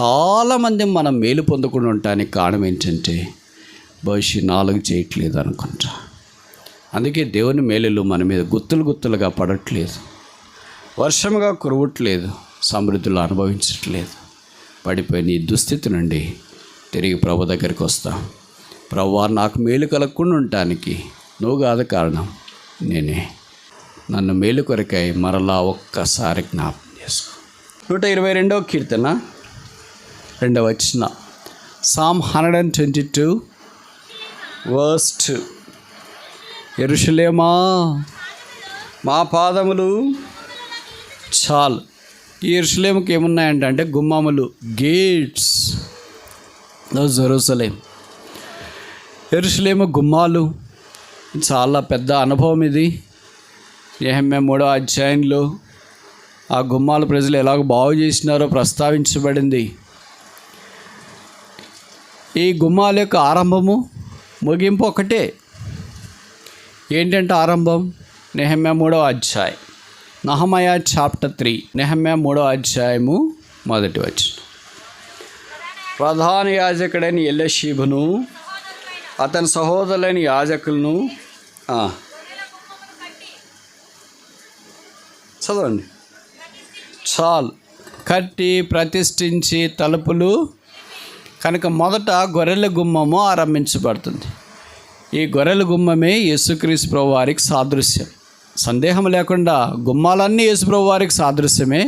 చాలామంది మనం మేలు పొందకుండా ఉండటానికి కారణం ఏంటంటే బహుశా 4 చేయట్లేదు అనుకుంటా. అందుకే దేవుని మేలులు మన మీద గుత్తులుగా పడట్లేదు, వర్షముగా కురవట్లేదు, సమృద్ధులు అనుభవించట్లేదు. పడిపోయిన ఈ దుస్థితి నుండి తిరిగి ప్రభు దగ్గరికి వస్తాం. ప్రభువా, నాకు మేలు కలగకుండా ఉండటానికి నువ్వు కాదు కారణం, నేనే. నన్ను మేలు కొరకై మరలా ఒక్కసారి జ్ఞాపకం చేసుకో. 122వ కీర్తన 2వ వచనం. Psalm 122 verse 2. యెరూషలేమా, మా పాదములు చాలు. ఈ యెరూషలేముకి ఏమున్నాయంటే గుమ్మములు, గేట్స్ ఆఫ్ జెరూసలేం. యెరూషలేము గుమ్మాలు. చాలా పెద్ద అనుభవం ఇది. నెహెమ్యా 3వ అధ్యాయంలో ఆ గుమ్మాల ప్రజలు ఎలాగ బాగు చేసినారో ప్రస్తావించబడింది. ఈ గుమ్మాల యొక్క ఆరంభము ముగింపు ఒకటే. ఏంటంటే ఆరంభం నెహెమ్యా 3వ అధ్యాయం, నహమయా చాప్టర్ 3, నెహెమ్యా 3వ అధ్యాయము 1వ వచనం. ప్రధాన యాజకుడైన ఎలీషీబును అతని సహోదరులైన యాజకులను చదవండి. చాలు కట్టి ప్రతిష్ఠించి తలుపులు. కనుక మొదట గొర్రెల గుమ్మము ఆరంభించబడుతుంది. ఈ గొర్రెల గుమ్మమే యేసుక్రీస్తు ప్రభు వారికి సాదృశ్యం. సందేహం లేకుండా గుమ్మాలన్నీ యేసు ప్రభు వారికి సాదృశ్యమే.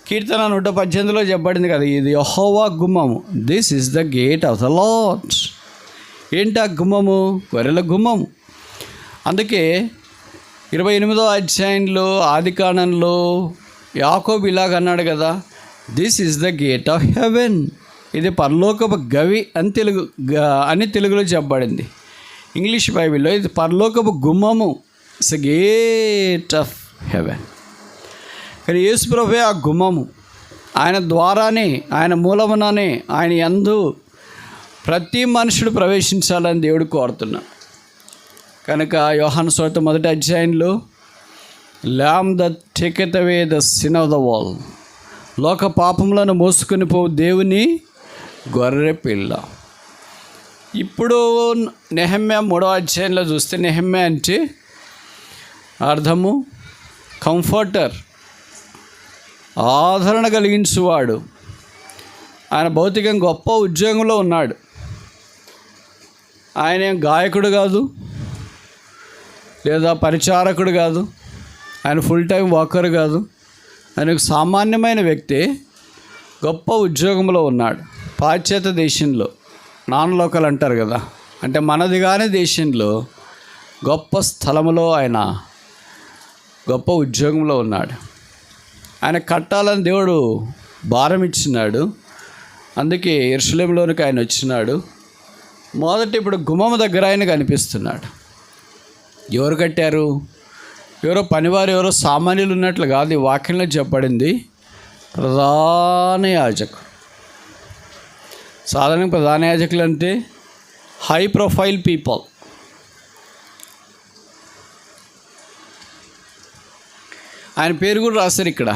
కీర్తన 118లో చెప్పబడింది కదా, ఇది యెహోవా గుమ్మము, this is the gate of the lord. ఏంటి ఆ గుమ్మము? గొర్రెల గుమ్మము. అందుకే 28వ అధ్యాయంలో ఆదికాండంలో యాకోబు ఇలాగ అన్నాడు కదా, this is the gate of haven. ఇది పరలోకపు గవి అని తెలుగులో చెప్పబడింది. ఇంగ్లీష్ బైబిల్లో ఇది పరలోకపు గుమ్మము, it's a gate of heaven. కానీ యేసు ప్రభువే ఆ గుమ్మము. ఆయన ద్వారానే, ఆయన మూలముననే, ఆయన యందు ప్రతి మనుషుడు ప్రవేశించాలని దేవుడు కోరుతున్నాడు. కనుక యోహాను సువార్త 1వ అధ్యాయంలో lamb that taketh away the sin of the world, లోక పాపములను మోసుకొని పోవు దేవుని గొర్రె పిల్ల. ఇప్పుడు నెహెమ్యా 3వ అధ్యాయంలో చూస్తే, నెహెమ్యా అంటే అర్థము కంఫర్టర్, ఆదరణ కలిగించువాడు. ఆయన భౌతికంగా గొప్ప ఉద్యోగంలో ఉన్నాడు. ఆయన గాయకుడు కాదు, లేదా పరిచారకుడు కాదు, ఆయన ఫుల్ టైం వాకర్ కాదు. ఆయన సామాన్యమైన వ్యక్తి, గొప్ప ఉద్యోగంలో ఉన్నాడు. పాశ్చాత్య దేశంలో, నాన్ లోకల్ అంటారు కదా, అంటే మనది కాని దేశంలో గొప్ప స్థలములో ఆయన గొప్ప ఉద్యోగంలో ఉన్నాడు. ఆయన కట్టాలని దేవుడు భారం ఇచ్చినాడు. అందుకే యెరూషలేములోనికి ఆయన వచ్చినాడు. మొదట ఇప్పుడు గుమ్మం దగ్గర ఆయన కనిపిస్తున్నాడు. ఎవరు కట్టారు? ఎవరో పనివారు, ఎవరో సామాన్యులు ఉన్నట్లు కాదు. ఈ వాక్యంలో చెప్పబడింది ప్రధాన యాజకుడు. సాధారణంగా ప్రధాన యాజకులు అంటే హై ప్రొఫైల్ పీపుల్. ఆయన పేరు కూడా రాశారు ఇక్కడ.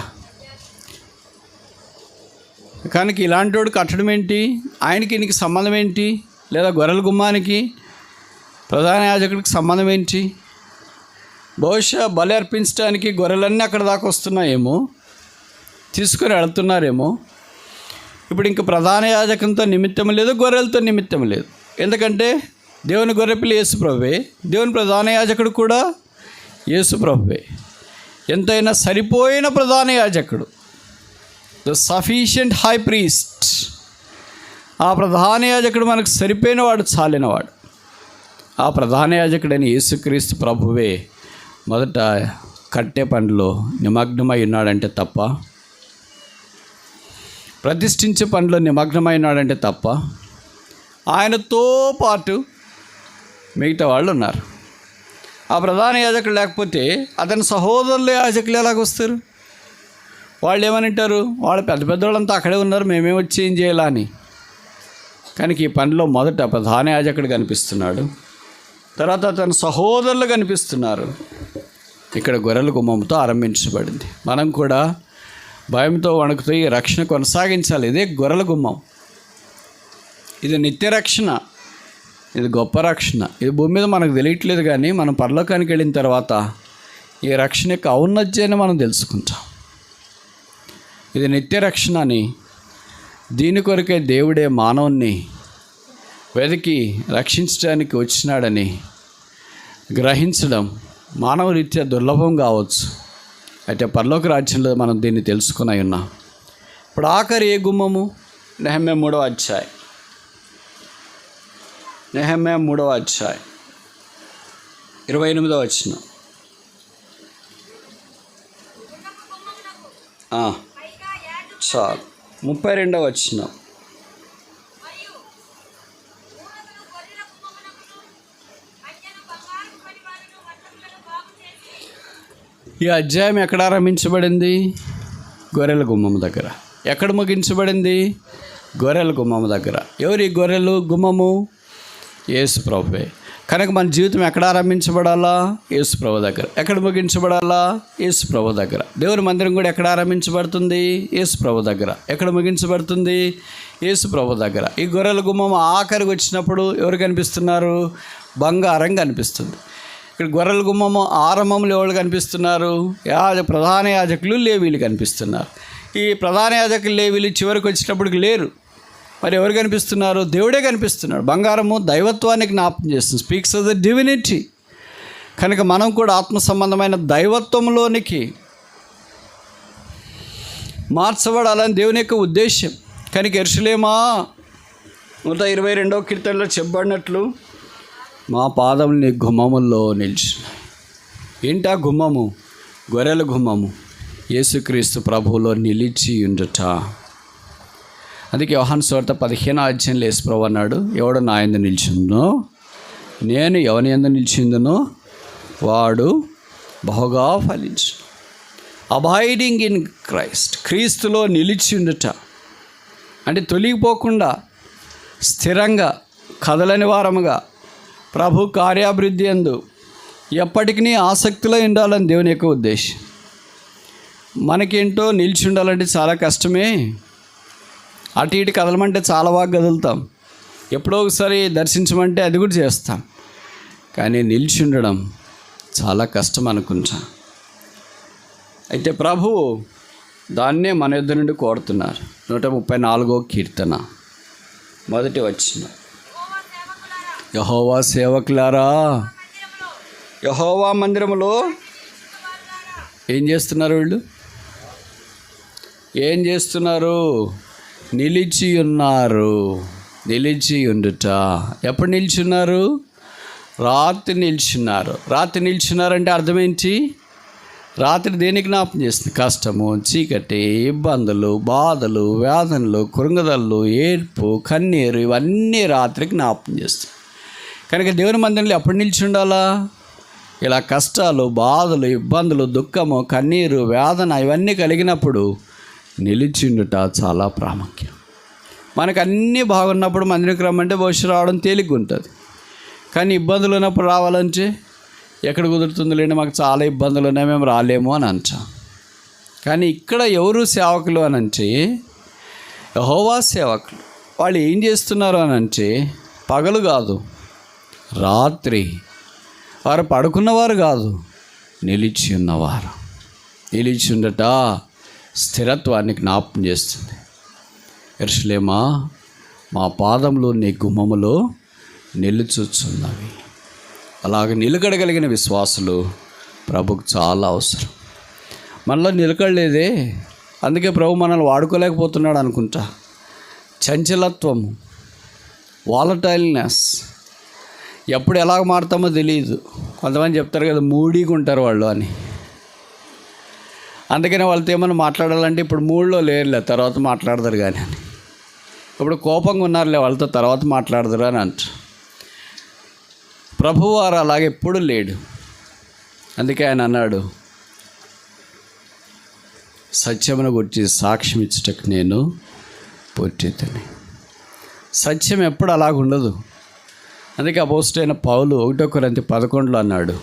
కనుక ఇలాంటి వాడు కట్టడం ఏంటి? ఆయనకి ఈయనకి సంబంధం ఏంటి? లేదా గొర్రెల గుమ్మానికి ప్రధాన యాజకుడికి సంబంధం ఏంటి? బహుశా బలి అర్పించడానికి గొర్రెలన్నీ అక్కడ దాకా వస్తున్నాయేమో, తీసుకొని వెళుతున్నారేమో. ఇప్పుడు ఇంక ప్రధాన యాజకంతో నిమిత్తం లేదు, గొర్రెలతో నిమిత్తం లేదు. ఎందుకంటే దేవుని గొర్రెపిల్ల యేసు ప్రభువే, దేవుని ప్రధాన యాజకుడు కూడా యేసు ప్రభువే. ఎంతైనా సరిపోయిన ప్రధాన యాజకుడు, ద సఫిషియంట్ హై ప్రీస్ట్. ఆ ప్రధాన యాజకుడు మనకు సరిపోయినవాడు, చాలినవాడు. ఆ ప్రధాన యాజకుడైన యేసుక్రీస్తు ప్రభువే మొదట కట్టే పనిలో నిమగ్నమై ఉన్నాడంటే తప్ప, ప్రతిష్ఠించే పనిలో నిమగ్నమై ఉన్నాడంటే తప్ప, ఆయనతో పాటు మిగతా వాళ్ళు ఉన్నారు. ఆ ప్రధాన యాజకుడు లేకపోతే అతని సహోదరులు యాజకులు ఎలాగొస్తారు? వాళ్ళు ఏమనింటారు? వాళ్ళు పెద్ద పెద్దవాళ్ళంతా అక్కడే ఉన్నారు, మేమే వచ్చి ఏం చేయాలా అని. కనుక ఈ పనిలో మొదట ప్రధాన యాజకుడు కనిపిస్తున్నాడు, తర్వాత అతని సహోదరులు కనిపిస్తున్నారు. ఇక్కడ గొర్రెల గుమ్మంతో ఆరంభించబడింది. మనం కూడా భయంతో వణుకుతూ ఈ రక్షణ కొనసాగించాలి. ఇదే గొర్రెల గుమ్మం. ఇది నిత్య రక్షణ, ఇది గొప్ప రక్షణ. ఇది భూమి మీద మనకు తెలియట్లేదు, కానీ మనం పరలోకానికి వెళ్ళిన తర్వాత ఈ రక్షణ యొక్క ఔన్నత్యాన్ని మనం తెలుసుకుంటాం. ఇది నిత్య రక్షణ అని, దీని కొరకే దేవుడే మానవుణ్ణి వెతికి రక్షించడానికి వచ్చినాడని గ్రహించడం మానవ రీత్యా దుర్లభం కావచ్చు. అయితే పరలోక రాజ్యంలో మనం దీన్ని తెలుసుకుని ఉన్నాం. ఇప్పుడు ఆఖరి ఏ గుమ్మము? నెహెమ్యా 3వ అధ్యాయం. నెహెమ్యా 3వ అధ్యాయం 28వ వచనం. చాలు. 32వ వచనం. ఈ అధ్యాయం ఎక్కడ ఆరంభించబడింది? గొర్రెల గుమ్మము దగ్గర. ఎక్కడ ముగించబడింది? గొర్రెల గుమ్మము దగ్గర. ఎవరి గొర్రెలు గుమ్మము? యేసు ప్రభువే. కనుక మన జీవితం ఎక్కడ ఆరంభించబడాలా? యేసు ప్రభు దగ్గర. ఎక్కడ ముగించబడాలా? యేసు ప్రభు దగ్గర. దేవుని మందిరం కూడా ఎక్కడ ఆరంభించబడుతుంది? యేసు ప్రభు దగ్గర. ఎక్కడ ముగించబడుతుంది? యేసు ప్రభు దగ్గర. ఈ గొర్రెల గుమ్మం ఆఖరికి వచ్చినప్పుడు ఎవరు కనిపిస్తున్నారు? బంగారం కనిపిస్తుంది. ఇక్కడ గొర్రెల గుమ్మము ఆరంభంలో ఎవరు కనిపిస్తున్నారు? ప్రధాన యాజకులు, లేవీలు కనిపిస్తున్నారు. ఈ ప్రధాన యాజకులు, లేవీలు చివరికి వచ్చేటప్పటికి లేరు. మరి ఎవరు కనిపిస్తున్నారు? దేవుడే కనిపిస్తున్నాడు. బంగారము దైవత్వానికి జ్ఞాపకం చేస్తుంది, స్పీక్స్ ఆఫ్ ద డివినిటీ. కనుక మనం కూడా ఆత్మ సంబంధమైన దైవత్వంలోనికి మార్చబడాలని దేవుని యొక్క ఉద్దేశం. కనుక యెరూషలేమా 122వ కీర్తనలో చెప్పబడినట్లు మా పాదములు నీ గుమ్మముల్లో నిలిచినాయి. ఏంటా గుమ్మము? గొర్రెల గుమ్మము యేసుక్రీస్తు ప్రభువులో నిలిచి ఉండుట. అందుకే యోహాను సువార్త 15వ అధ్యాయంలో యేసు ప్రభువు అన్నాడు, ఎవడు నా యందు నిలిచిందో, నేను ఎవని యందు నిలిచిందునో వాడు బహుగా ఫలించు. అబాయిడింగ్ ఇన్ క్రైస్ట్, క్రీస్తులో నిలిచి ఉండుట అంటే తొలగిపోకుండా స్థిరంగా కదలని వారముగా ప్రభు కార్యాభివృద్ధి యందు ఎప్పటికీ ఆసక్తిలో ఉండాలని దేవుని యొక్క ఉద్దేశం. మనకేంటో నిలిచి ఉండాలంటే చాలా కష్టమే. అటు ఇటు కదలమంటే చాలా బాగా కదులుతాం, ఎప్పుడో ఒకసారి దర్శించమంటే అది కూడా చేస్తాం, కానీ నిలిచి ఉండడం చాలా కష్టం అనుకుంటా. అయితే ప్రభువు దాన్నే మన యొద్ద నుండి కోరుతున్నారు. 134వ కీర్తన 1వ వచనం. యెహోవా సేవకులారా, యెహోవా మందిరములో ఏం చేస్తున్నారు? వీళ్ళు ఏం చేస్తున్నారు? నిలిచి ఉన్నారు. నిలిచి ఉండుట. ఎప్పుడు నిల్చున్నారు? రాత్రి నిల్చున్నారు. రాత్రి నిల్చున్నారంటే అర్థం ఏంటి? రాత్రి దేనికి జ్ఞాపకం చేస్తుంది? కష్టము, చీకటి, ఇబ్బందులు, బాధలు, వేదనలు, కృంగదలు, ఏడ్పు, కన్నీరు, ఇవన్నీ రాత్రికి జ్ఞాపకం చేస్తుంది. కనుక దేవుని మందిరంలో ఎప్పుడు నిలిచి ఉండాలా? ఇలా కష్టాలు, బాధలు, ఇబ్బందులు, దుఃఖము, కన్నీరు, వేదన ఇవన్నీ కలిగినప్పుడు నిలిచిండుట చాలా ప్రాముఖ్యం. మనకు అన్నీ బాగున్నప్పుడు మందిరికి రమ్మంటే బహుశా రావడం తేలిగ్గా ఉంటుంది. కానీ ఇబ్బందులు ఉన్నప్పుడు రావాలంటే ఎక్కడ కుదురుతుంది? లేండి, మాకు చాలా ఇబ్బందులు ఉన్నాయి, మేము రాలేము అని అంటాం. కానీ ఇక్కడ ఎవరు సేవకులు అని అంటే యెహోవా సేవకులు. వాళ్ళు ఏం చేస్తున్నారు అని అంటే పగలు కాదు, రాత్రి. వారు పడుకున్నవారు కాదు, నిలిచి ఉన్నవారు. నిలిచి ఉండట స్థిరత్వాన్ని జ్ఞాపకం చేస్తుంది. యెరూషలేమా, మా పాదములు నీ గుమ్మములో నిలుచుచున్నవి. అలాగ నిలకడగలిగిన విశ్వాసులు ప్రభుకు చాలా అవసరం. మనలో నిలకడలేదే, అందుకే ప్రభు మనల్ని వాడుకోలేకపోతున్నాడు అనుకుంటా. చంచలత్వము, వాలటైల్నెస్, ఎప్పుడు ఎలాగ మారుతామో తెలియదు. కొంతమంది చెప్తారు కదా, మూడీగా ఉంటారు వాళ్ళు అని. అందుకనే వాళ్ళతో ఏమన్నా మాట్లాడాలంటే ఇప్పుడు మూడులో లేరులే, తర్వాత మాట్లాడతారు కానీ అని. ఇప్పుడు కోపంగా ఉన్నారులే, వాళ్ళతో తర్వాత మాట్లాడదురు అని అంటారు. ప్రభువారు అలాగే ఎప్పుడు లేడు. అందుకే ఆయన అన్నాడు, సత్యమును గురించి సాక్ష్యం ఇచ్చుటకు నేను పుట్టితిని. సత్యం ఎప్పుడు అలాగుండదు. అందుకే అపోస్తలుడైన పౌలు 1 కొరింథీ 11లో అన్నాడు,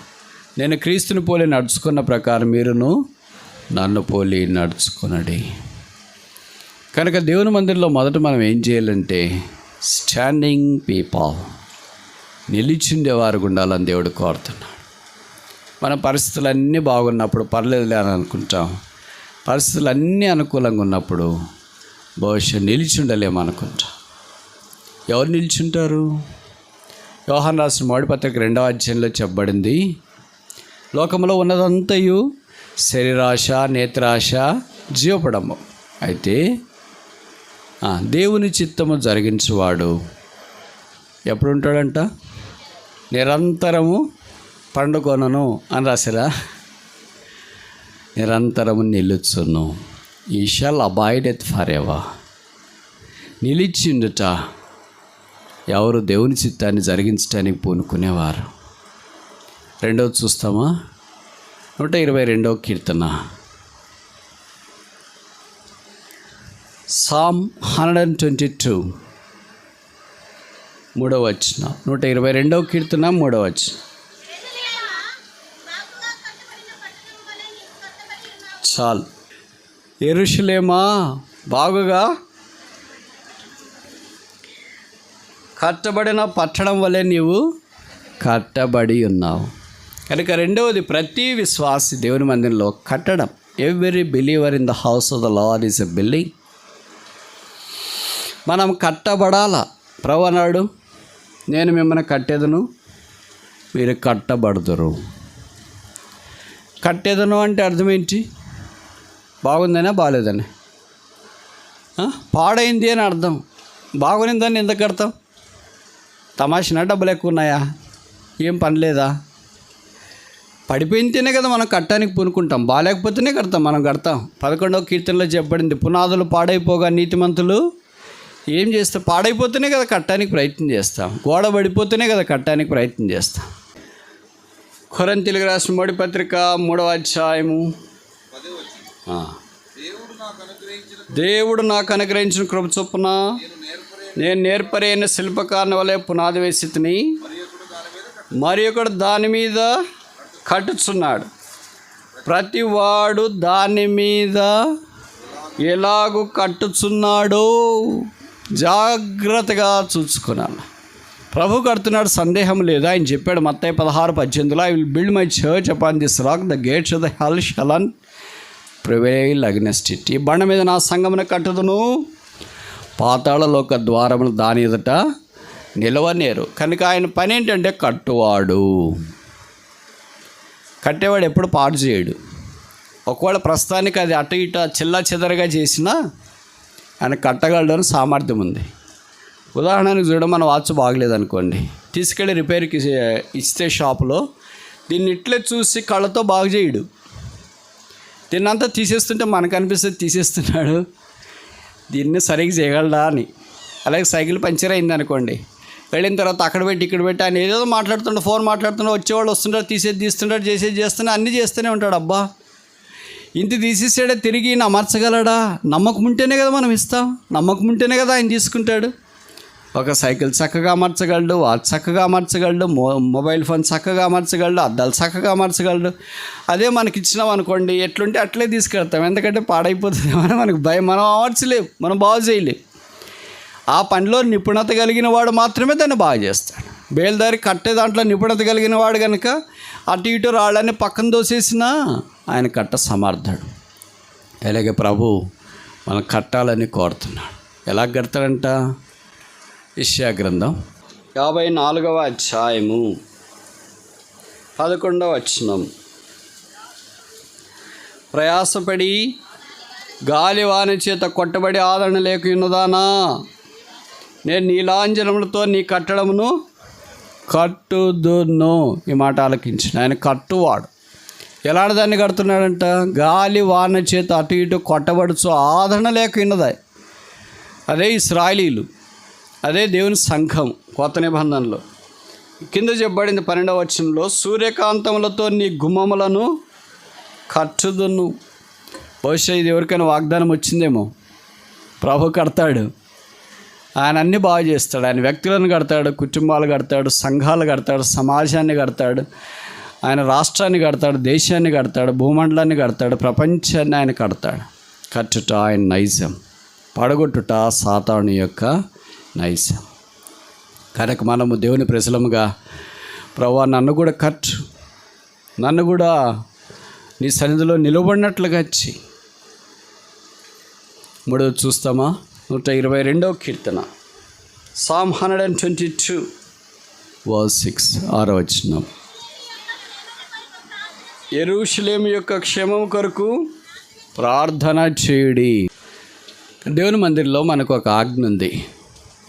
నేను క్రీస్తుని పోలి నడుచుకున్న ప్రకారం మీరును నన్ను పోలి నడుచుకునడి. కనుక దేవుని మందిరంలో మొదట మనం ఏం చేయాలంటే స్టాండింగ్ పీపుల్, నిలిచిండేవారు ఉండాలని దేవుడు కోరుతున్నాడు. మన పరిస్థితులు అన్నీ బాగున్నప్పుడు పర్లేదులే అని అనుకుంటాం. పరిస్థితులు అన్నీ అనుకూలంగా ఉన్నప్పుడు బహుశా నిలిచి ఉండలేము అనుకుంటాం. ఎవరు నిలిచుంటారు? యోహాను రాసిన మొదటి పత్రిక 2వ అధ్యాయంలో చెప్పబడింది, లోకంలో ఉన్నదంతయు శరీరాశ, నేత్రాశ, జీవపడము. అయితే దేవుని చిత్తము జరిగించువాడు ఎప్పుడు ఉంటాడంట? నిరంతరము పండుకొనను అని రాశారా? నిరంతరము నిలుచును. He shall అబాయిడెత్ for ever. నిలిచిండుట ఎవరు? దేవుని చిత్తాన్ని జరిగించడానికి పూనుకునేవారు. రెండవది చూస్తామా? 122వ కీర్తన, సామ్ 122 3వ వచనం. 122వ కీర్తన 3వ వచనం. చాలు. యెరూషలేమా బాగుగా కట్టబడిన పట్టణం వలె నీవు కట్టబడి ఉన్నావు. కనుక రెండవది, ప్రతి విశ్వాసి దేవుని మందిరంలో కట్టడం. Every believer in the house of the lord is a building. మనం కట్టబడాల. ప్రభు అన్నాడు, నేను మిమ్మల్ని కట్టేదను, మీరు కట్టబడుదురు. కట్టేదను అంటే అర్థం ఏంటి? బాగుందనే బాగాలేదని, పాడైంది అని అర్థం. బాగునిందని ఎందుకు కడతాం? తమాషనా? డబ్బులు ఎక్కువ ఉన్నాయా? ఏం పని లేదా? పడిపోయితేనే కదా మనం కట్టడానికి పూనుకుంటాం. బాగాలేకపోతేనే కడతాం. మనం కడతాం. 11వ కీర్తనలో చెప్పబడింది, పునాదులు పాడైపోగా నీతిమంతులు ఏం చేస్తాం? పాడైపోతేనే కదా కట్టడానికి ప్రయత్నం చేస్తాం. గోడ పడిపోతేనే కదా కట్టడానికి ప్రయత్నం చేస్తాం. కొరింథీయులకు రాసిన మొదటి పత్రిక 3వ అధ్యాయము, దేవుడు నాకు అనుగ్రహించిన కృప చొప్పున నేను నేర్పరైన శిల్పకారుని వలె పునాది వేసి తిని మరి ఒకడు దాని మీద కట్టుచున్నాడు. ప్రతివాడు దాని మీద ఎలాగూ కట్టుచున్నాడో జాగ్రత్తగా చూసుకున్నాను. ప్రభు కడుతున్నాడు, సందేహం లేదు. ఆయన చెప్పాడు మత్తయి 16:18, I will build my church upon this rock, the gates of the hell shall not prevail against it. ఈ బండ మీద నా సంగమును కట్టుదును, పాతాళలోక ద్వారములు దాని ఎదుట నిలవనేరు. కనుక ఆయన పని ఏంటంటే కట్టువాడు. కట్టేవాడు ఎప్పుడు పాడు చేయడు. ఒకవేళ ప్రస్తుతానికి అది అటు ఇటు చిల్లా చెదరగా చేసినా ఆయన కట్టగలడని సామర్థ్యం ఉంది. ఉదాహరణకు చూడడం, మన వాచ్ బాగలేదనుకోండి, తీసుకెళ్ళి రిపేర్కి ఇస్తే షాపులో, దీన్ని ఇట్లే చూసి కళ్ళతో బాగు చేయడు. దీన్నంతా తీసేస్తుంటే మనకు అనిపిస్తుంది తీసేస్తున్నాడు, దీన్ని సరిగ్గా చేయగలడా అని. అలాగే సైకిల్ పంచర్ అయింది అనుకోండి, వెళ్ళిన తర్వాత అక్కడ పెట్టి ఇక్కడ పెట్టి ఆయన ఏదో మాట్లాడుతుంటే, ఫోన్ మాట్లాడుతుంటే, వచ్చేవాళ్ళు వస్తుంటారు, తీస్తుంటారు, చేసేది అన్నీ చేస్తూనే ఉంటాడు. అబ్బా ఇంత తీసేసాడే, తిరిగి అమర్చగలడా? నమ్మకం ఉంటేనే కదా మనం ఇస్తాం. నమ్మకం ఉంటేనే కదా ఆయన తీసుకుంటాడు. ఒక సైకిల్ చక్కగా అమర్చగలడు, వాచ్ చక్కగా అమర్చగలడు, మొబైల్ ఫోన్ చక్కగా అమర్చగలడు, అద్దాలు చక్కగా అమర్చగలడు. అదే మనకి ఇచ్చినాం అనుకోండి, ఎట్లుంటే అట్లే తీసుకెళ్తాం. ఎందుకంటే పాడైపోతుంది అని మనకు భయం. మనం అమర్చలేం, మనం బాగు చేయలేం. ఆ పనిలో నిపుణత కలిగిన వాడు మాత్రమే దాన్ని బాగా చేస్తాడు. బేల్దారి కట్టే దాంట్లో నిపుణత కలిగిన వాడు కనుక అటు ఇటు రాళ్ళని పక్కన దోసేసినా ఆయన కట్ట సమర్థుడు. అలాగే ప్రభు మనం కట్టాలని కోరుతున్నాడు. ఎలా కడతాడంట? యెషయా గ్రంథం 54వ అధ్యాయము 11వ వచనం. ప్రయాసపడి గాలివాన చేత కొట్టబడి ఆదరణ లేకున్నదానా, నేను నీలాంజనములతో నీ కట్టడమును కట్టుదును. ఈ మాట ఆలకించిన ఆయన కట్టువాడు. ఎలాంటి దాన్ని కడుతున్నాడంట? గాలి వాన చేత అటు ఇటు కొట్టబడుచు ఆదరణ లేకున్నదా. అదే ఇశ్రాయేలీలు, అదే దేవుని సంఘం. కొత్త నిబంధనలో కింద చెప్పబడింది 12వ వచనంలో, సూర్యకాంతములతో నీ గుమ్మములను కట్టుదును. బహుశా ఇది ఎవరికైనా వాగ్దానం వచ్చిందేమో. ప్రభు కడతాడు. ఆయన అన్నీ బాగు చేస్తాడు. ఆయన వ్యక్తులను కడతాడు, కుటుంబాలు కడతాడు, సంఘాలు కడతాడు, సమాజాన్ని కడతాడు. ఆయన రాష్ట్రాన్ని కడతాడు, దేశాన్ని కడతాడు, భూమండలాన్ని కడతాడు, ప్రపంచాన్ని ఆయన కడతాడు. కట్టుట ఆయన నైజం, పడగొట్టుట సాతాను యొక్క నైజం. కనుక మనము దేవుని ప్రజలముగా ప్రభువా నన్ను కూడా కట్టు, నన్ను కూడా నీ సన్నిధిలో నిలబడినట్లుగా చెయ్యి. మూడవది చూస్తామా, 122వ కీర్తన, Psalm 122 verse 6, 6వ వచనం. యెరూషలేము యొక్క క్షేమం కొరకు ప్రార్థన చేయుడి. దేవుని మందిరంలో మనకు ఒక ఆజ్ఞ ఉంది.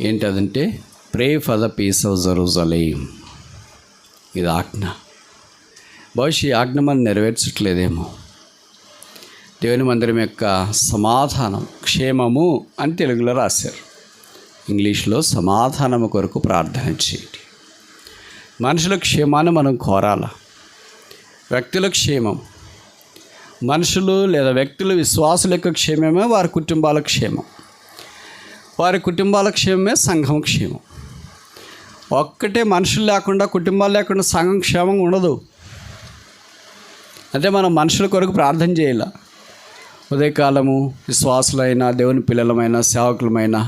ఏంటదంటే pray for the peace of Jerusalem. ఇది ఆజ్ఞ. బహుశా ఈ ఆజ్ఞ మనం నెరవేర్చట్లేదేమో. దేవుని మందిరం యొక్క సమాధానం, క్షేమము అని తెలుగులో రాశారు, ఇంగ్లీష్లో సమాధానము కొరకు ప్రార్థన చేయండి. మనుషుల క్షేమాన్ని మనం కోరాలా? వ్యక్తుల క్షేమం, మనుషులు లేదా వ్యక్తులు, విశ్వాసుల యొక్క క్షేమమే వారి కుటుంబాల క్షేమం. వారి కుటుంబాల క్షేమమే సంఘం క్షేమం. ఒక్కటే మనుషులు లేకుండా, కుటుంబాలు లేకుండా సంఘం క్షేమం ఉండదు. అంటే మనం మనుషుల కొరకు ప్రార్థన చేయాల. ఉదయకాలము విశ్వాసులైనా, దేవుని పిల్లలమైనా, సేవకులమైనా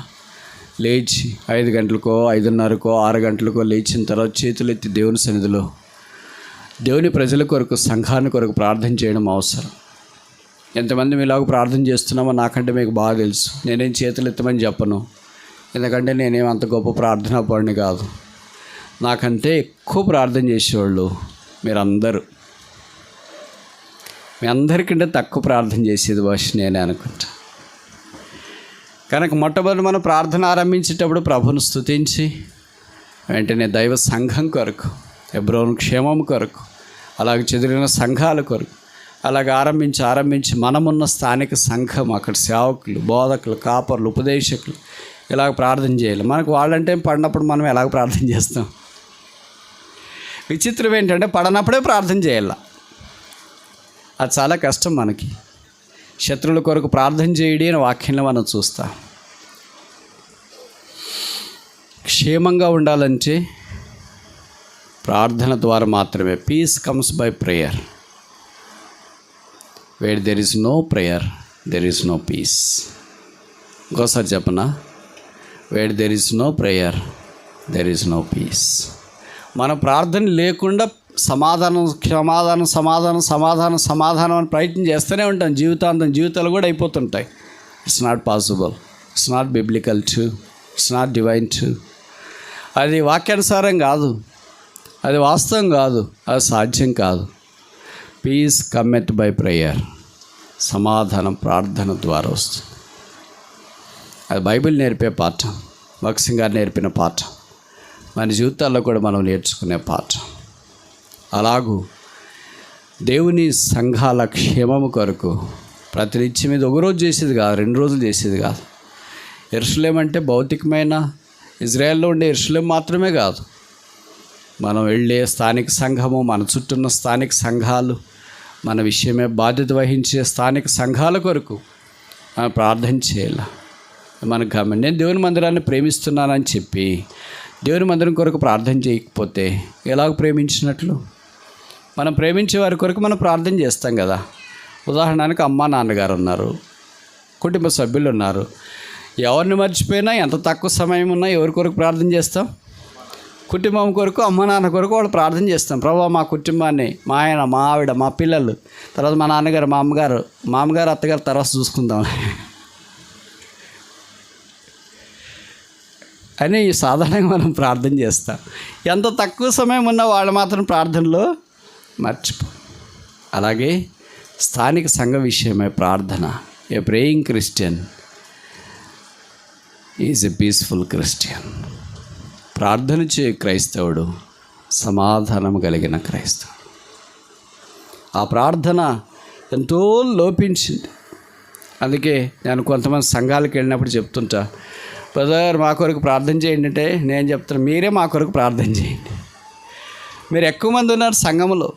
లేచి 5 గంటలకో, 5:30కో, 6 గంటలకో లేచిన తర్వాత చేతులెత్తి దేవుని సన్నిధిలో దేవుని ప్రజల కొరకు, సంఘాన్ని కొరకు ప్రార్థన చేయడం అవసరం. ఎంతమంది మీలాగ ప్రార్థన చేస్తున్నామో నాకంటే మీకు బాగా తెలుసు. నేనేం చేతులు ఎత్తమని చెప్పను, ఎందుకంటే నేనేం అంత గొప్ప ప్రార్థనా పడిని కాదు. నాకంటే ఎక్కువ ప్రార్థన చేసేవాళ్ళు మీరందరూ. మీ అందరికంటే తక్కువ ప్రార్థన చేసేది బహుశా నేనే అనుకుంటా. కనుక మొట్టమొదటి మనం ప్రార్థన ఆరంభించేటప్పుడు ప్రభువును స్తుతించి, వెంటనే దైవ సంఘం కొరకు, హెబ్రోను క్షేమం కొరకు, అలాగే చెదిరిన సంఘాల కొరకు అలాగే ఆరంభించి మనమున్న స్థానిక సంఘం, అక్కడ సేవకులు, బోధకులు, కాపర్లు, ఉపదేశకులు ఇలాగ ప్రార్థన చేయాలి. మనకు వాళ్ళంటే పడినప్పుడు మనం ఎలాగ ప్రార్థన చేస్తాం? విచిత్రం ఏంటంటే పడనప్పుడే ప్రార్థన చేయాలి. అది చాలా కష్టం మనకి. శత్రువుల కొరకు ప్రార్థన చేయడి అని వాక్యంలో మనం చూస్తాం. క్షేమంగా ఉండాలంటే ప్రార్థన ద్వారా మాత్రమే. Peace comes by prayer. Where there is no prayer there is no peace. ఇంకోసారి చెప్పనా? Where there is no prayer there is no peace. మన ప్రార్థన లేకుండా సమాధానం అని ప్రయత్నం చేస్తూనే ఉంటాం. జీవితాలు కూడా అయిపోతుంటాయి. It's not possible, it's not biblical too, it's not divine too. అది వాక్యానుసారం కాదు, అది వాస్తవం కాదు, అది సాధ్యం కాదు. Peace cometh by prayer. సమాధానం ప్రార్థన ద్వారా వస్తుంది. అది బైబిల్ నేర్పే పాఠం, భక్సింగ్ గారు నేర్పిన పాఠం, మన జీవితాల్లో కూడా మనం నేర్చుకునే పాఠం. అలాగూ దేవుని సంఘాల క్షేమము కొరకు ప్రతినిత్యం మీద ఒకరోజు చేసేది కాదు, 2 రోజులు చేసేది కాదు. యెరూషలేం అంటే భౌతికమైన ఇజ్రాయెల్లో ఉండే యెరూషలేం మాత్రమే కాదు. మనం వెళ్ళే స్థానిక సంఘము, మన చుట్టూ ఉన్న స్థానిక సంఘాలు, మన విషయమే బాధ్యత వహించే స్థానిక సంఘాల కొరకు మనం ప్రార్థన చేయాలి. మనకు గమని నేను దేవుని మందిరాన్ని ప్రేమిస్తున్నానని చెప్పి దేవుని మందిరం కొరకు ప్రార్థన చేయకపోతే ఎలాగ ప్రేమించినట్లు? మనం ప్రేమించే వారి కొరకు మనం ప్రార్థన చేస్తాం కదా. ఉదాహరణకి అమ్మ నాన్నగారు ఉన్నారు, కుటుంబ సభ్యులు ఉన్నారు. ఎవరిని మర్చిపోయినా, ఎంత తక్కువ సమయం ఉన్నా ఎవరి కొరకు ప్రార్థన చేస్తాం? కుటుంబం కొరకు, అమ్మ నాన్న కొరకు వాళ్ళు ప్రార్థన చేస్తాం. ప్రభువా మా కుటుంబాన్ని, మా ఆయన, మా ఆవిడ, మా పిల్లలు, తర్వాత మా నాన్నగారు, మా మామగారు, అత్తగారు తర్వాత చూసుకుందాం అని సాధారణంగా మనం ప్రార్థన చేస్తాం. ఎంత తక్కువ సమయం ఉన్నా వాళ్ళు మాత్రం ప్రార్థనలో మర్చిపో. అలాగే స్థానిక సంఘ విషయమై ప్రార్థన. A praying Christian is a peaceful Christian. ప్రార్థన చేయ క్రైస్తవుడు సమాధానం కలిగిన క్రైస్తవుడు. ఆ ప్రార్థన ఎంతో లోపించింది. అందుకే నేను కొంతమంది సంఘాలకు వెళ్ళినప్పుడు చెప్తుంటా, బ్రదర్ మా కొరకు ప్రార్థన చేయండి అంటే నేను చెప్తాను, మీరే మా కొరకు ప్రార్థన చేయండి. మీరు ఎక్కువ మంది ఉన్నారు సంఘంలో.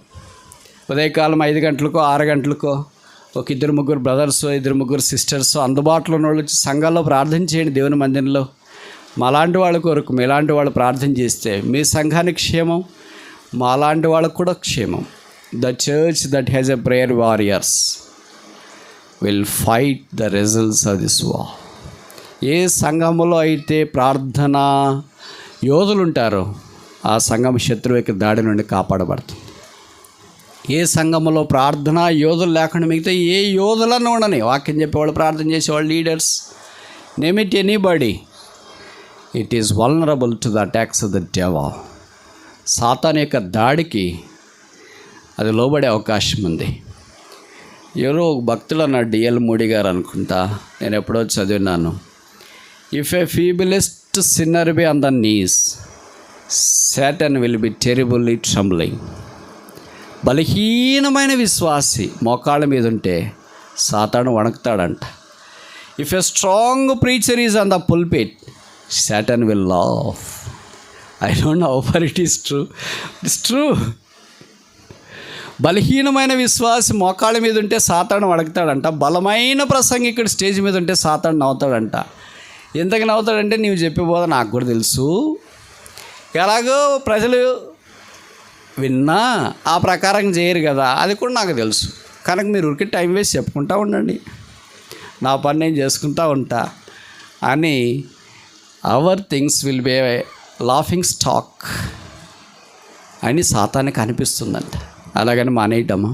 ఉదయకాలం 5 గంటలకో 6 గంటలకో ఒక 2-3 బ్రదర్స్, 2-3 సిస్టర్స్ అందుబాటులో ఉన్న వాళ్ళు వచ్చి సంఘాల్లో ప్రార్థన చేయండి. దేవుని మందిరంలో మాలాంటి వాళ్ళ కొరకు మీలాంటి వాళ్ళు ప్రార్థన చేస్తే మీ సంఘానికి క్షేమం, మాలాంటి వాళ్ళకు కూడా క్షేమం. The church that has a prayer warriors will fight the results of this war. ఏ సంఘములో అయితే ప్రార్థన యోధులు ఉంటారో ఆ సంఘం శత్రువు యొక్క దాడి నుండి కాపాడబడుతుంది. ఏ సంఘములో ప్రార్థన యోధులు లేకుండా మిగతా ఏ యోధులను ఉండని, వాక్యం చెప్పేవాళ్ళు, ప్రార్థన చేసేవాళ్ళు, leaders, name it anybody, it is vulnerable to the attacks of the devil. సాతాను యొక్క దాడికి అది లోబడే అవకాశం ఉంది. ఎవరో ఒక భక్తులు అన్నాడు, డిఎల్ మూడి గారు అనుకుంటా, నేను ఎప్పుడో చదివినాను, if a feeblest sinner be on the knees, Satan will be terribly trembling. బలహీనమైన విశ్వాసి మోకాళ్ళ మీద ఉంటే సాతాను వణుకుతాడంట. If a strong preacher is on the pulpit, Satan will laugh. I don't know how it is true, it's true. బలహీనమైన విశ్వాసి మోకాళ్ళ మీద ఉంటే సాతాను వణుకుతాడంట. బలమైన ప్రసంగికుడు స్టేజ్ మీద ఉంటే సాతాను నవ్వుతాడంట. ఎంతకు నవ్వుతాడంటే, నీవు చెప్పే బోధ నాకు కూడా తెలుసు, ఎలాగో ప్రజలు విన్నా ఆ ప్రకారం చేయరు కదా, అది కూడా నాకు తెలుసు, కనుక మీరు ఊరికి టైం వేస్ట్ చెప్పుకుంటూ ఉండండి, నా పని నేను చేసుకుంటూ ఉంటా అని our things will be laughing stock అని సాతానికి అనిపిస్తుందంట. అలాగని మానేయటమా?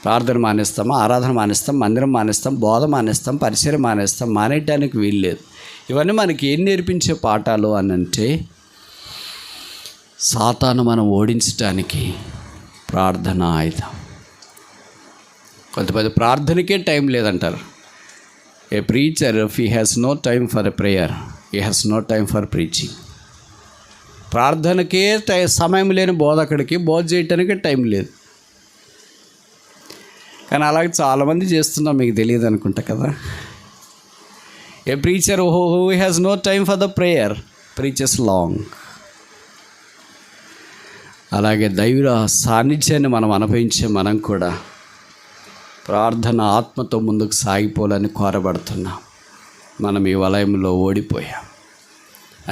ప్రార్థన మానేస్తామా? ఆరాధన మానేస్తాం? మందిరం మానేస్తాం? బోధ మానేస్తాం? పరిచయం మానేస్తాం? మానేయటానికి వీల్లేదు. ఇవన్నీ మనకి ఏం నేర్పించే పాఠాలు అని అంటే, సాతాను మనం ఓడించడానికి ప్రార్థన ఆయుధం. కొంతమంది ప్రార్థనకే టైం లేదంటారు. A preacher if he has no time for a prayer, he has no time for preaching. ప్రార్థనకే సమయం లేని బోధకుడికి బోధ చేయటానికి టైం లేదు. కానీ అలాగే చాలామంది చేస్తున్నాం, మీకు తెలియదు అనుకుంటా కదా. A preacher who has no time for the prayer preaches long. అలాగే దైవ సాన్నిధ్యాన్ని మనం అనుభవించే మనం కూడా ప్రార్థన ఆత్మతో ముందుకు సాగిపోవాలని కోరబడుతున్నాం. మనం ఈ వలయంలో ఓడిపోయాం.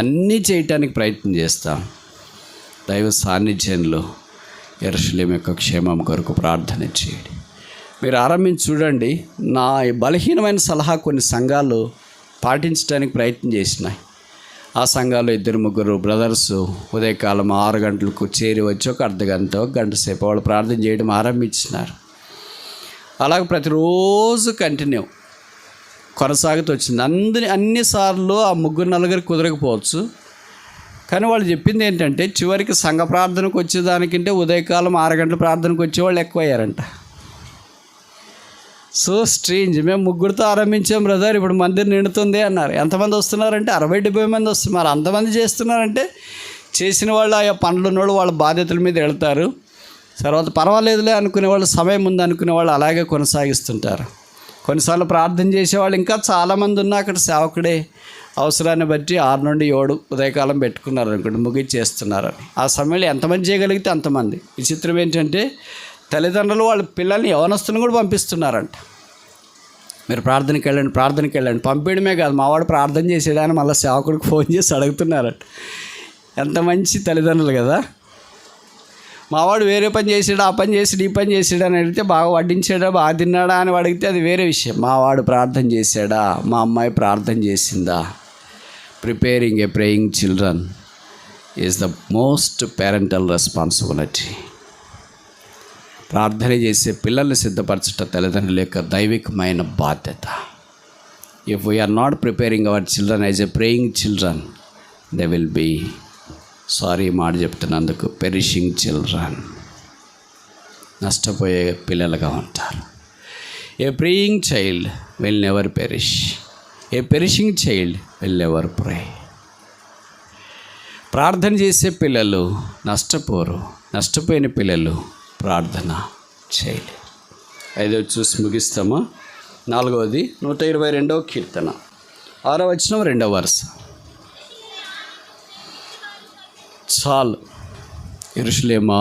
అన్నీ చేయటానికి ప్రయత్నం చేస్తాం. దైవ సాన్నిధ్యంలో యెరూషలేము యొక్క క్షేమం కొరకు ప్రార్థన చేయండి. మీరు ఆరంభించి చూడండి. నా బలహీనమైన సలహా కొన్ని సంఘాలు పాటించడానికి ప్రయత్నం చేసినాయి. ఆ సంఘాలు 2-3 బ్రదర్స్ ఉదయకాలం 6 గంటలకు చేరి వచ్చి ఒక గంట సేపు వాళ్ళు ప్రార్థన చేయడం ఆరంభించినారు. అలాగే ప్రతిరోజు కంటిన్యూ కొనసాగుతూ వచ్చింది. అన్నిసార్లు ఆ 3-4 కుదరకపోవచ్చు, కానీ వాళ్ళు చెప్పింది ఏంటంటే, చివరికి సంఘ ప్రార్థనకు వచ్చేదానికంటే ఉదయకాలం 6 గంటల ప్రార్థనకు వచ్చేవాళ్ళు ఎక్కువ అయ్యారంట. So strange. మేము 3 ఆరంభించాం బ్రదర్, ఇప్పుడు మందిరం నిండుతుంది అన్నారు. ఎంతమంది వస్తున్నారంటే 60-70 మంది వస్తున్నారు. అంతమంది చేస్తున్నారంటే చేసిన వాళ్ళు, ఆ పనులు ఉన్నవాళ్ళు వాళ్ళ బాధ్యతల మీద వెళ్తారు. తర్వాత పర్వాలేదులే అనుకునే వాళ్ళు, సమయం ఉంది అనుకునే వాళ్ళు అలాగే కొనసాగిస్తుంటారు. కొన్నిసార్లు ప్రార్థన చేసేవాళ్ళు ఇంకా చాలామంది ఉన్నా అక్కడ సేవకుడే అవసరాన్ని బట్టి 6 నుండి 7 ఉదయకాలం పెట్టుకున్నారు అనుకోండి, ముగించేస్తున్నారు. ఆ సమయంలో ఎంతమంది చేయగలిగితే అంతమంది. విచిత్రం ఏంటంటే, తల్లిదండ్రులు వాళ్ళ పిల్లల్ని యవనస్తులను కూడా పంపిస్తున్నారంట. మీరు ప్రార్థనకి వెళ్ళండి. పంపించడమే కాదు, మావాడు ప్రార్థన చేసేయడానికి మళ్ళీ సేవకుడికి ఫోన్ చేసి అడుగుతున్నారంట. ఎంత మంచి తల్లిదండ్రులు కదా. మావాడు వేరే పని చేసాడు, ఆ పని చేసాడు, ఈ పని చేసాడు అని అడిగితే, బాగా వడ్డించాడా, బాగా తిన్నాడా అని అడిగితే అది వేరే విషయం. మావాడు ప్రార్థన చేశాడా, మా అమ్మాయి ప్రార్థన చేసిందా. Preparing a praying children is the most parental responsibility. ప్రార్థన చేసే పిల్లల్ని సిద్ధపరచట తల్లిదండ్రుల యొక్క దైవికమైన బాధ్యత. If we are not preparing our children as a praying children, they will be, sorry మాట చెప్తున్నందుకు, పెరిషింగ్ చిల్డ్రన్, నష్టపోయే పిల్లలుగా ఉంటారు. A praying child will never perish, a perishing child will never pray. ప్రార్థన చేసే పిల్లలు నష్టపోరు, నష్టపోయిన పిల్లలు ప్రార్థన చేయలేదు. 5వ చూసి ముగిస్తామా. 4వది 122వ కీర్తన 6వ వచనం 2వ వరుస. చాలు యెరూషలేమా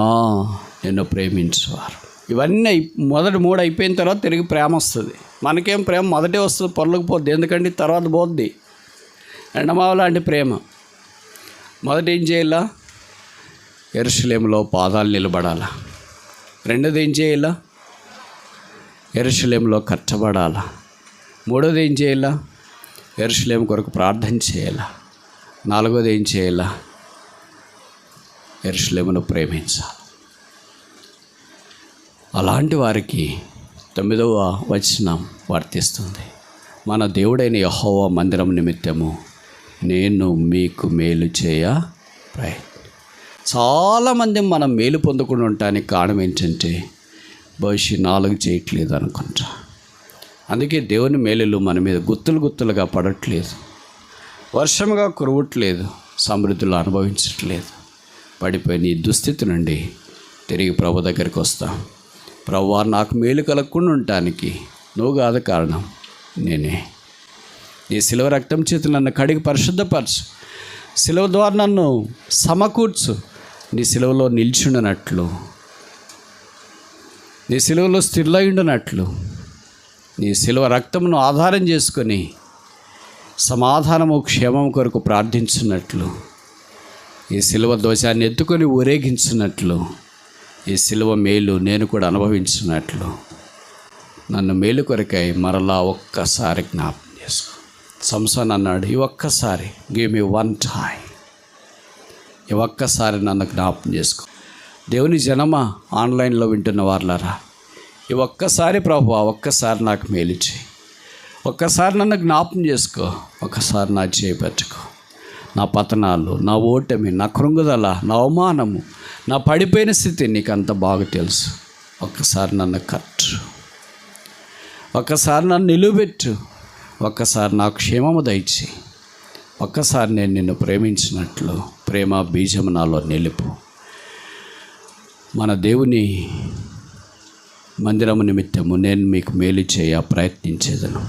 నిన్ను ప్రేమించేవారు. ఇవన్నీ మొదటి 3 అయిపోయిన తర్వాత తిరిగి ప్రేమ వస్తుంది. మనకేం ప్రేమ మొదటే వస్తుంది, పొరలకు పోద్ది, ఎందుకంటే తర్వాత పోద్ది. ఎండమావ లాంటి ప్రేమ. మొదట ఏం చేయాలా? యెరూషలేములో పాదాలు నిలబడాలా. రెండోది ఏం చేయాలా? యెరూషలేములో కట్టబడాలా. మూడోది ఏం చేయాలా? యెరూషలేము కొరకు ప్రార్థన చేయాలా. నాలుగోది ఏం చేయాలా? యెరూషలేమును ప్రేమించాలి. అలాంటి వారికి 9వ వచనం వర్తిస్తుంది. మన దేవుడైన యెహోవా మందిరం నిమిత్తము నేను మీకు మేలు చేయ చాలామంది మనం మేలు పొందుకుని ఉండటానికి కారణం ఏంటంటే బహుశా 4 చేయట్లేదు అనుకుంటా. అందుకే దేవుని మేలులు మన మీద గుత్తులుగా పడట్లేదు, వర్షముగా కురవట్లేదు, సమృద్ధులు అనుభవించట్లేదు. పడిపోయిన ఈ దుస్థితి నుండి తిరిగి ప్రభు దగ్గరికి వస్తాం. ప్రభువా, నాకు మేలు కలగకుండా ఉండటానికి నువ్వు కాదు కారణం, నేనే. నీ శిలువ రక్తం చేతి నన్ను కడిగి పరిశుద్ధపరచు, శిలువ ద్వారా నన్ను సమకూర్చు, నీ శిలువలో నిల్చుండనట్లు, నీ శిలువలో స్థిరలైండునట్లు, నీ శిలువ రక్తమును ఆధారం చేసుకొని సమాధానము క్షేమం కొరకు ప్రార్థించున్నట్లు, ఈ శిలువ దోషాన్ని ఎత్తుకొని ఊరేగించున్నట్లు, ఈ శిలువ మేలు నేను కూడా అనుభవించినట్లు నన్ను మేలు కొరకై మరలా ఒక్కసారి జ్ఞాపకం చేసుకో. సంసోన్ అన్నాడు, ఈ ఒక్కసారి గివ్ మీ వన్ టైం, ఈ ఒక్కసారి నన్ను జ్ఞాపకం చేసుకో. దేవుని జనమా, ఆన్లైన్లో వింటున్న వాళ్ళారా, ఈ ఒక్కసారి ప్రభువా, ఒక్కసారి నాకు మేలు చేయి, ఒక్కసారి నన్ను జ్ఞాపకం చేసుకో, ఒక్కసారి నా చేపెట్టుకో. నా పతనాలు, నా ఓటమి, నా కృంగుదల, నా అవమానము, నా పడిపోయిన స్థితి నీకు అంత బాగా తెలుసు. ఒక్కసారి నన్ను కట్టు, ఒక్కసారి నన్ను నిలువబెట్టు, ఒక్కసారి నాకు క్షేమము దయచి, ఒక్కసారి నేను నిన్ను ప్రేమించినట్లు ప్రేమ బీజము నాలో నిలుపు. మన దేవుని మందిరము నిమిత్తము నేను మీకు మేలు చేయ ప్రయత్నించేదను.